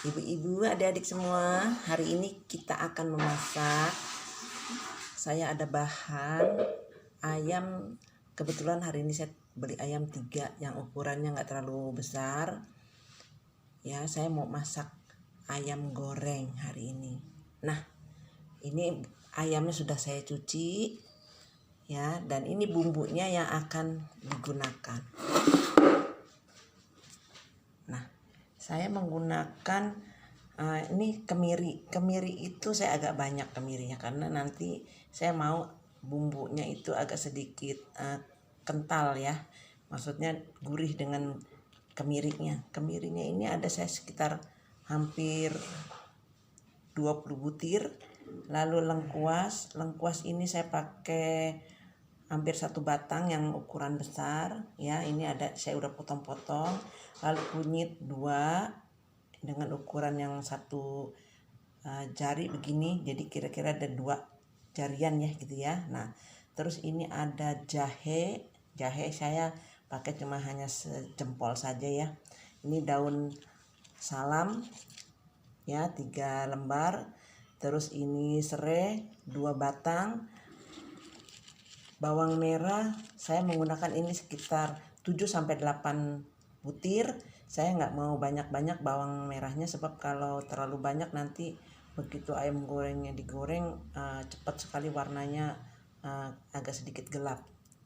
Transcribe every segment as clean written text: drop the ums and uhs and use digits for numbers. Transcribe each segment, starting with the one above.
Ibu-ibu, adik-adik semua, hari ini kita akan memasak. Saya ada bahan ayam. Kebetulan hari ini saya beli ayam 3 yang ukurannya nggak terlalu besar. Ya, saya mau masak ayam goreng hari ini. Nah, ini ayamnya sudah saya cuci, ya, dan ini bumbunya yang akan digunakan. Nah, saya menggunakan ini kemiri itu saya agak banyak kemirinya karena nanti saya mau bumbunya itu agak sedikit kental ya, maksudnya gurih dengan kemirinya ini ada saya sekitar hampir 20 butir. Lalu lengkuas ini saya pakai hampir 1 batang yang ukuran besar ya, ini ada saya udah potong-potong. Lalu kunyit 2 dengan ukuran yang 1 jari begini, jadi kira-kira ada 2 jarian ya gitu ya. Nah, terus ini ada jahe saya pakai cuma hanya sejempol saja ya. Ini daun salam ya, 3 lembar. Terus ini serai 2 batang. Bawang merah saya menggunakan ini sekitar 7-8 butir. Saya nggak mau banyak-banyak bawang merahnya, sebab kalau terlalu banyak nanti begitu ayam gorengnya digoreng cepat sekali warnanya agak sedikit gelap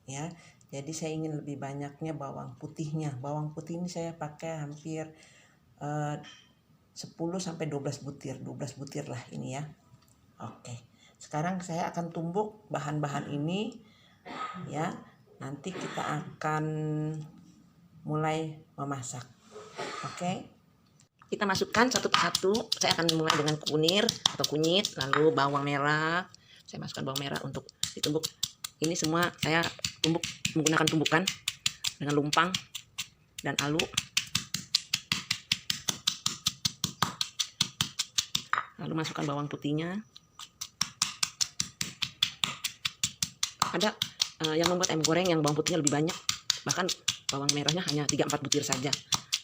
ya. Jadi saya ingin lebih banyaknya bawang putihnya. Bawang putih ini saya pakai hampir 10-12 butir, 12 butir lah ini ya. Oke, sekarang saya akan tumbuk bahan-bahan ini ya. Nanti kita akan mulai memasak. Oke, kita masukkan satu persatu. Saya akan mulai dengan kunyit, lalu bawang merah. Saya masukkan bawang merah untuk ditumbuk. Ini semua saya tumbuk menggunakan tumbukan dengan lumpang dan alu. Lalu masukkan bawang putihnya. Ada yang membuat ayam goreng yang bawang putihnya lebih banyak, bahkan bawang merahnya hanya 3-4 butir saja,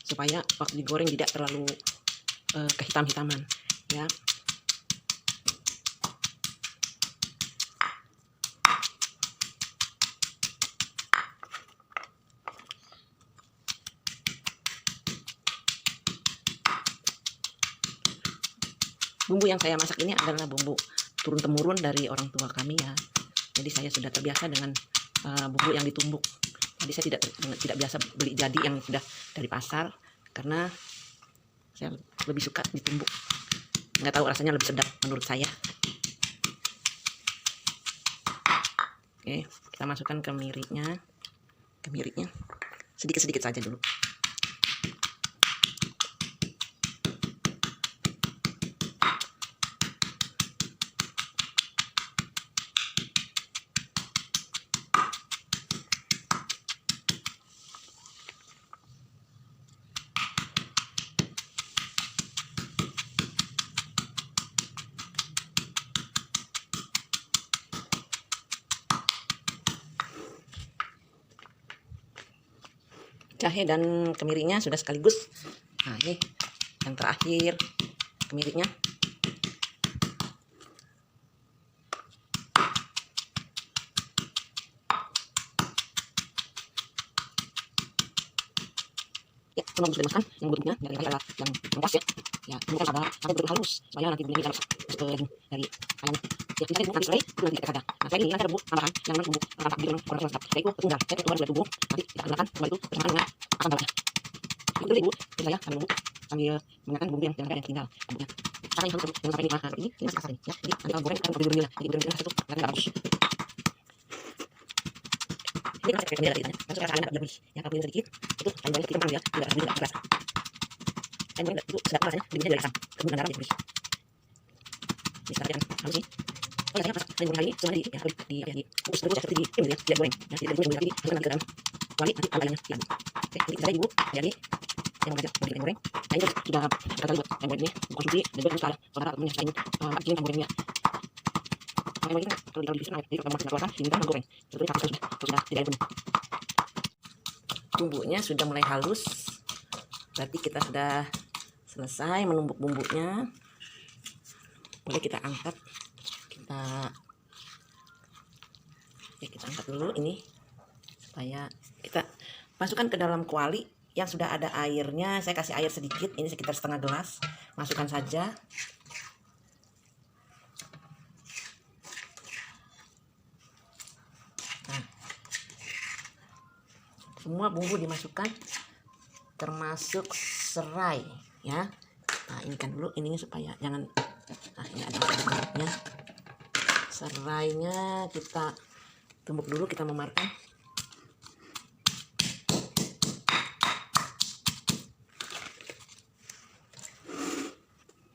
supaya waktu digoreng tidak terlalu kehitam-hitaman ya. Bumbu yang saya masak ini adalah bumbu turun-temurun dari orang tua kami ya. Jadi saya sudah terbiasa dengan bumbu yang ditumbuk. Jadi saya tidak biasa beli jadi yang sudah dari pasar, karena saya lebih suka ditumbuk. Nggak tahu, rasanya lebih sedap menurut saya. Oke, kita masukkan kemirinya sedikit-sedikit saja dulu. Jahe dan kemirinya sudah sekaligus. Nah, ini yang terakhir kemirinya. Ya, semua sudah dimasukkan. Yang bentuknya dari ini adalah yang lengkap ya. Ya, ini kan ada bentuk halus supaya nanti bumbunya tidak masuk dari ayamnya. Ya, kita bumbu nanti serai itu nanti kita ada. Nah, saya ini nanti ada bumbu tambahan yang memang bumbu rempah gitu, kurang lengkap. Saya itu tunggal, saya keluar dari bumbu. Nanti kita gunakan kembali itu bersamaan dengan akan balanya. Itu dulu ibu, jadi saya sambil bumbu sambil menggunakan bumbu yang ada yang tinggal bumbunya. Cara yang halus yang sampai ini masih kasar ini ya. Jadi nanti kalau goreng kan lebih berminyak. Jadi berminyak satu nanti nggak bagus. Ini kan saya pakai bendera tadi, masuk rasa ayam agak lebih. Ya, kalau sedikit itu ayam goreng ketika ya, tidak terasa. Ayam goreng itu sedap rasanya, lebihnya dari asam, kemudian garam jadi. Ini sekarang kan halus nih. Oh ya, saya masak ayam goreng hari ini cuma di ya, di kukus terus ya, seperti di film ya, tidak goreng. Ya, tidak digoreng lagi, masukkan ke dalam kuali, nanti taruh ayamnya diaduk. Oke, jadi kita ibu, jadi saya mau belajar bagi ayam goreng. Nah, ini sudah berkali buat ayam goreng ini konsumsi dan juga saudara temennya saya ingin bikin ayam gorengnya. Ayam goreng kalau ditaruh di pisau, jadi kalau mau keluarkan diminta menggoreng. Sebetulnya sudah tidak ada bumbu. Bumbunya sudah mulai halus, berarti kita sudah selesai menumbuk bumbunya, boleh kita angkat. Kita angkat dulu ini supaya kita masukkan ke dalam kuali yang sudah ada airnya. Saya kasih air sedikit, ini sekitar setengah gelas, masukkan saja. Nah, semua bumbu dimasukkan termasuk serai ya. Nah, ini kan dulu ininya supaya jangan, nah ini ada serainya. Serainya kita tumbuk dulu, kita memarkan.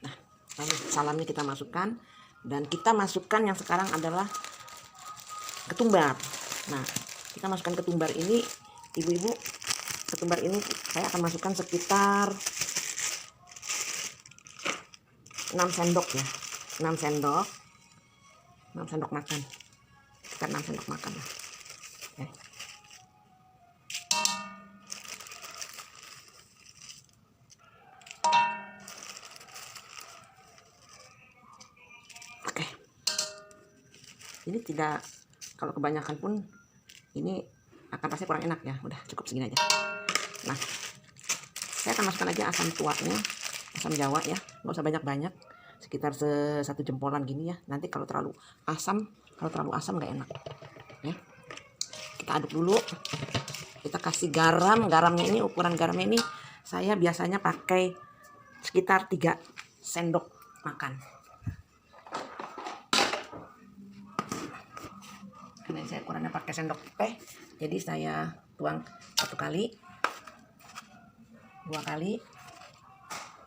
Nah, lalu salamnya kita masukkan, dan kita masukkan yang sekarang adalah ketumbar. Nah, kita masukkan ketumbar ini, ibu-ibu, ketumbar ini saya akan masukkan sekitar 6 sendok ya, 6 sendok makan, sekitar 6 sendok makan lah. Oke. Ini tidak, kalau kebanyakan pun ini akan rasanya kurang enak ya. Udah cukup segini aja. Nah, saya akan masukkan aja asam tuanya, asam jawa ya, nggak usah banyak-banyak, sekitar satu jempolan gini ya. Nanti kalau terlalu asam nggak enak ya. Kita aduk dulu, kita kasih garam. Garamnya ini, ukuran garamnya ini saya biasanya pakai sekitar 3 sendok makan. Ini saya ukurannya pakai sendok teh, jadi saya tuang 1 kali, 2 kali,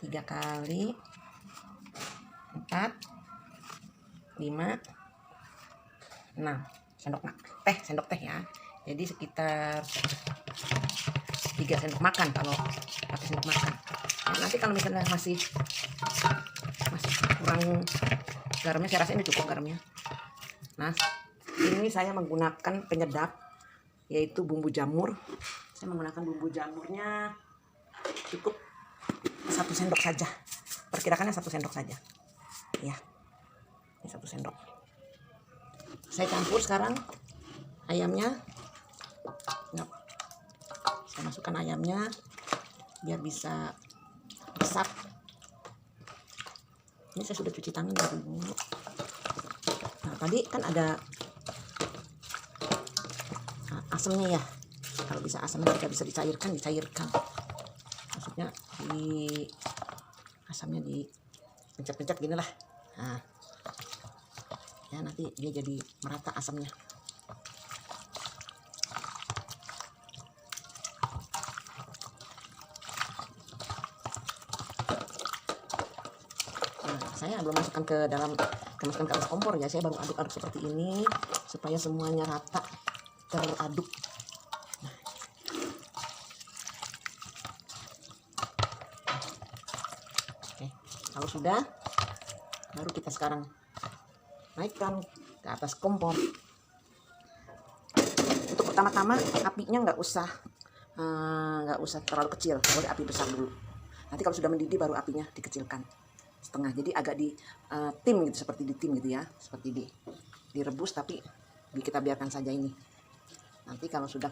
3 kali, 4, 5, 6 sendok teh ya. Jadi sekitar 3 sendok makan kalau pakai sendok makan. Nah, nanti kalau misalnya masih kurang garamnya, saya rasa ini cukup garamnya. Nah, ini saya menggunakan penyedap, yaitu bumbu jamur. Saya menggunakan bumbu jamurnya cukup 1 sendok saja, perkirakannya 1 sendok saja ya. Ini 1 sendok. Saya campur sekarang ayamnya. Nah, saya masukkan ayamnya biar bisa resap. Ini saya sudah cuci tangan dulu. Nah, tadi kan ada asamnya ya. Kalau bisa asamnya tidak bisa dicairkan. Maksudnya asamnya dipencet-pencet gini lah. Nah, ya nanti dia jadi merata asamnya. Nah, saya belum masukkan ke atas kompor ya. Saya baru aduk-aduk seperti ini supaya semuanya rata teraduk. Oke, kalau sudah, baru kita sekarang naikkan ke atas kompor. Untuk pertama-tama apinya nggak usah terlalu kecil, boleh api besar dulu. Nanti kalau sudah mendidih baru apinya dikecilkan setengah, jadi agak di tim gitu, seperti di tim gitu ya, seperti direbus, tapi kita biarkan saja ini. Nanti kalau sudah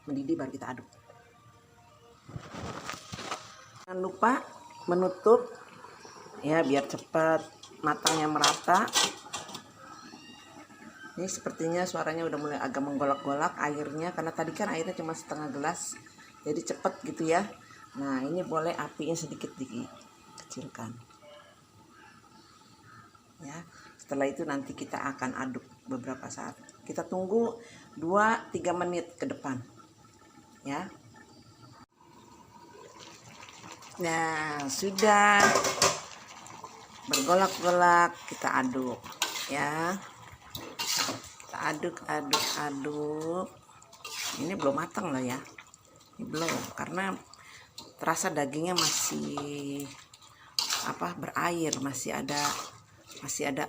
mendidih baru kita aduk. Jangan lupa menutup ya, biar cepat matangnya merata. Ini sepertinya suaranya udah mulai agak menggolak-golak airnya, karena tadi kan airnya cuma setengah gelas, jadi cepat gitu ya. Nah, ini boleh apinya sedikit dikecilkan ya. Setelah itu nanti kita akan aduk beberapa saat. Kita tunggu 2-3 menit ke depan ya. Nah, sudah bergolak-golak, kita aduk ya. Kita aduk. Ini belum matang loh ya. Ini belum, karena terasa dagingnya masih berair, masih ada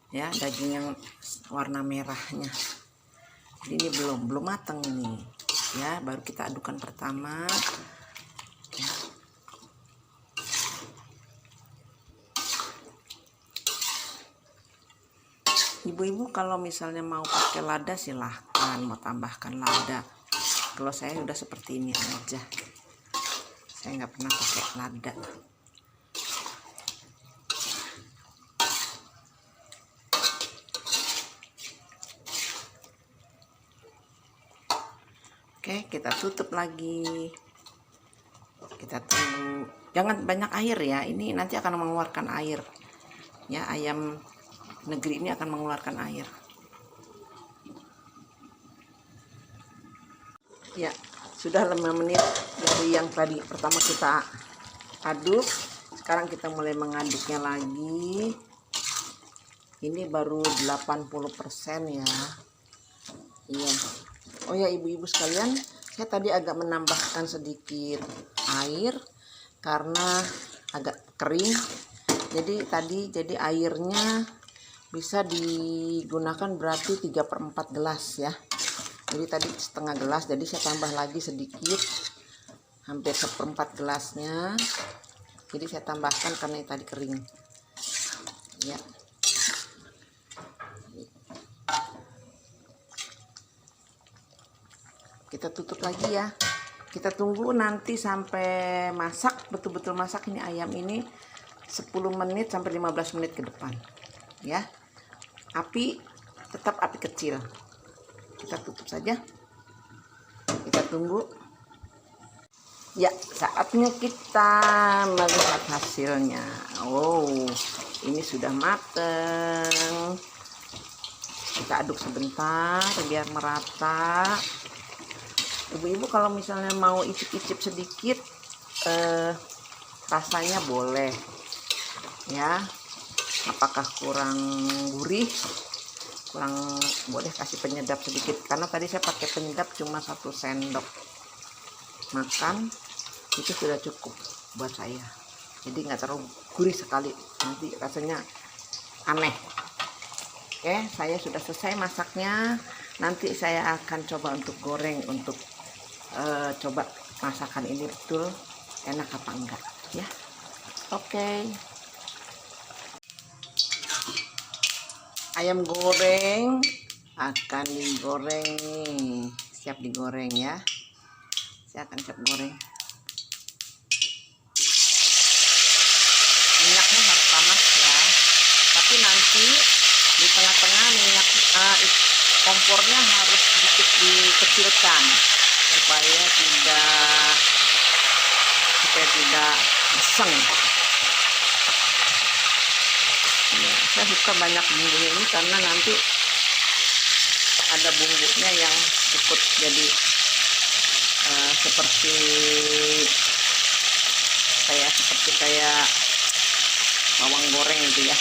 ya daging yang warna merahnya. Jadi ini belum matang ini ya. Baru kita adukkan pertama ya. Ibu-ibu kalau misalnya mau pakai lada silahkan, mau tambahkan lada. Kalau saya udah seperti ini aja, saya nggak pernah pakai lada. Oke, kita tutup lagi. Kita tunggu. Jangan banyak air ya, ini nanti akan mengeluarkan air. Ya, ayam negeri ini akan mengeluarkan air. Ya, sudah 5 menit dari yang tadi pertama kita aduk. Sekarang kita mulai mengaduknya lagi. Ini baru 80% ya. Iya. Oh ya ibu-ibu sekalian, saya tadi agak menambahkan sedikit air karena agak kering. Jadi airnya bisa digunakan berarti 3/4 gelas ya. Jadi tadi setengah gelas, jadi saya tambah lagi sedikit, hampir 1/4 gelasnya. Jadi saya tambahkan karena ini tadi kering. Ya. Kita tutup lagi ya. Kita tunggu nanti sampai masak, betul-betul masak ini ayam ini 10 menit sampai 15 menit ke depan. Ya. Api tetap api kecil. Kita tutup saja. Kita tunggu. Ya, saatnya kita melihat hasilnya. Oh, ini sudah mateng. Kita aduk sebentar biar merata. Ibu-ibu kalau misalnya mau icip-icip sedikit rasanya boleh ya. Apakah kurang gurih, kurang, boleh kasih penyedap sedikit, karena tadi saya pakai penyedap cuma 1 sendok makan, itu sudah cukup buat saya. Jadi nggak terlalu gurih sekali, nanti rasanya aneh. Oke, saya sudah selesai masaknya. Nanti saya akan coba untuk goreng, untuk coba masakan ini betul enak apa enggak ya. Oke. Ayam goreng akan digoreng nih, siap digoreng ya. Saya akan siap goreng. Minyaknya harus panas ya, tapi nanti di tengah-tengah minyak kompornya harus sedikit dikecilkan supaya tidak meseng. Ya, saya suka banyak bumbunya ini karena nanti ada bumbunya yang ikut jadi seperti kayak bawang goreng gitu ya.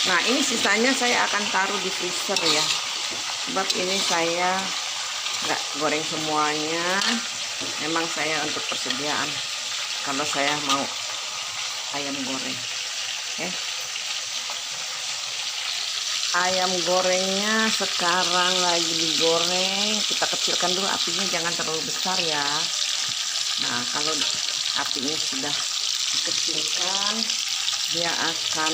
Nah, ini sisanya saya akan taruh di freezer ya, sebab ini saya nggak goreng semuanya, memang saya untuk persediaan kalau saya mau ayam goreng. Ayam gorengnya sekarang lagi digoreng. Kita kecilkan dulu apinya, jangan terlalu besar ya. Nah, kalau apinya sudah dikecilkan, dia akan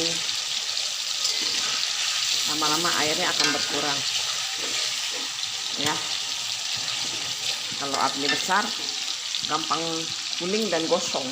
lama-lama airnya akan berkurang ya. Kalau apinya besar gampang kuning dan gosong.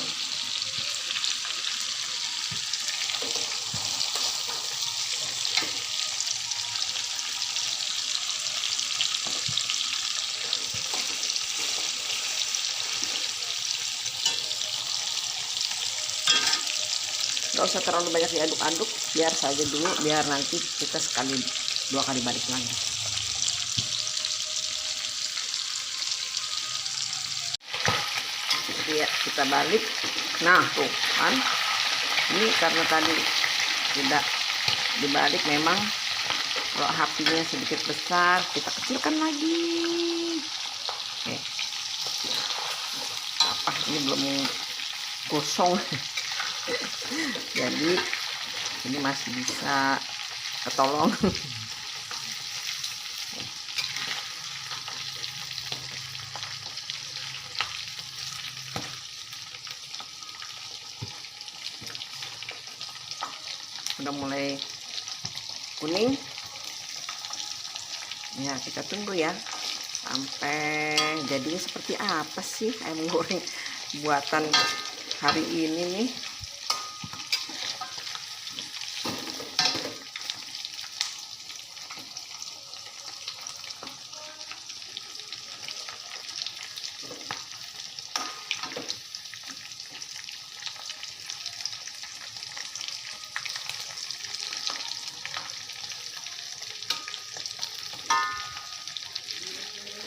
Gak usah terlalu banyak diaduk-aduk, biar saja dulu, biar nanti kita 2 kali balik lagi. Jadi ya, kita balik. Nah tuh kan, ini karena tadi tidak dibalik, memang kalau apinya sedikit besar kita kecilkan lagi. Oke, apa ini belum gosong. Jadi ini masih bisa ketolong. udah mulai kuning. Ya, kita tunggu ya sampai jadinya seperti apa sih ayam goreng buatan hari ini nih.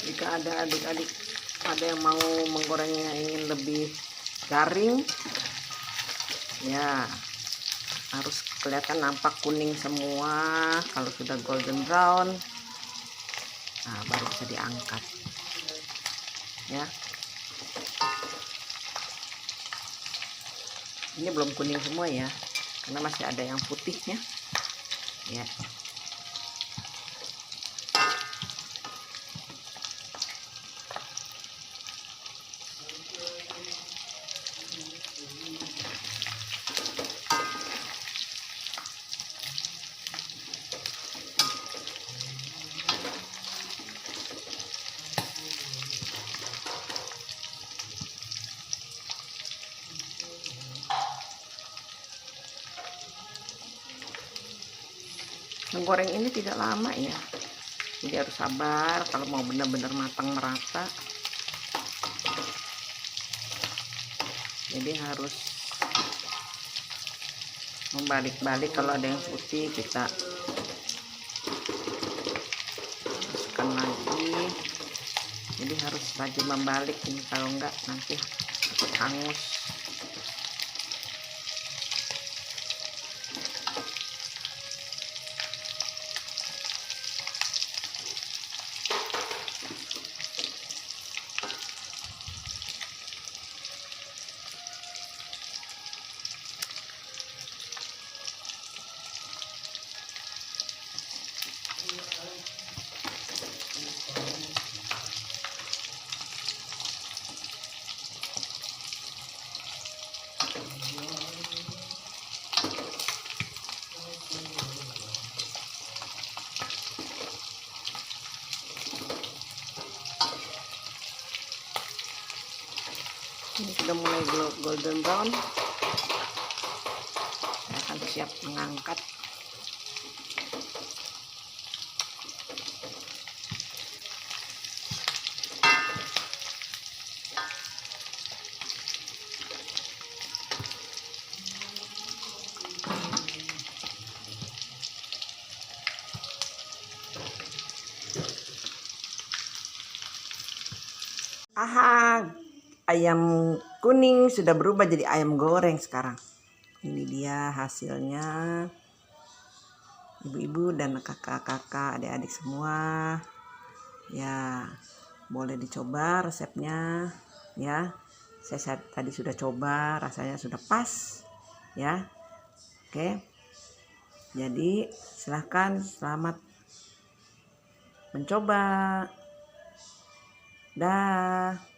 Jika ada adik-adik ada yang mau menggorengnya ingin lebih garing, ya harus kelihatan nampak kuning semua. Kalau sudah golden brown, nah baru bisa diangkat ya. Ini belum kuning semua ya, karena masih ada yang putihnya ya. Menggoreng ini tidak lama ya, jadi harus sabar kalau mau benar-benar matang merata. Jadi harus membalik-balik, kalau ada yang putih kita masukkan lagi. Jadi harus rajin membalik ini, kalau enggak nanti takut hangus. Ini sudah mulai golden brown, saya akan siap mengangkat. Aha, ayam kuning sudah berubah jadi ayam goreng sekarang. Ini dia hasilnya, ibu-ibu dan kakak-kakak, adik-adik semua. Ya, boleh dicoba resepnya ya. Saya tadi sudah coba, rasanya sudah pas ya. Oke. Jadi silahkan, selamat mencoba. Dah.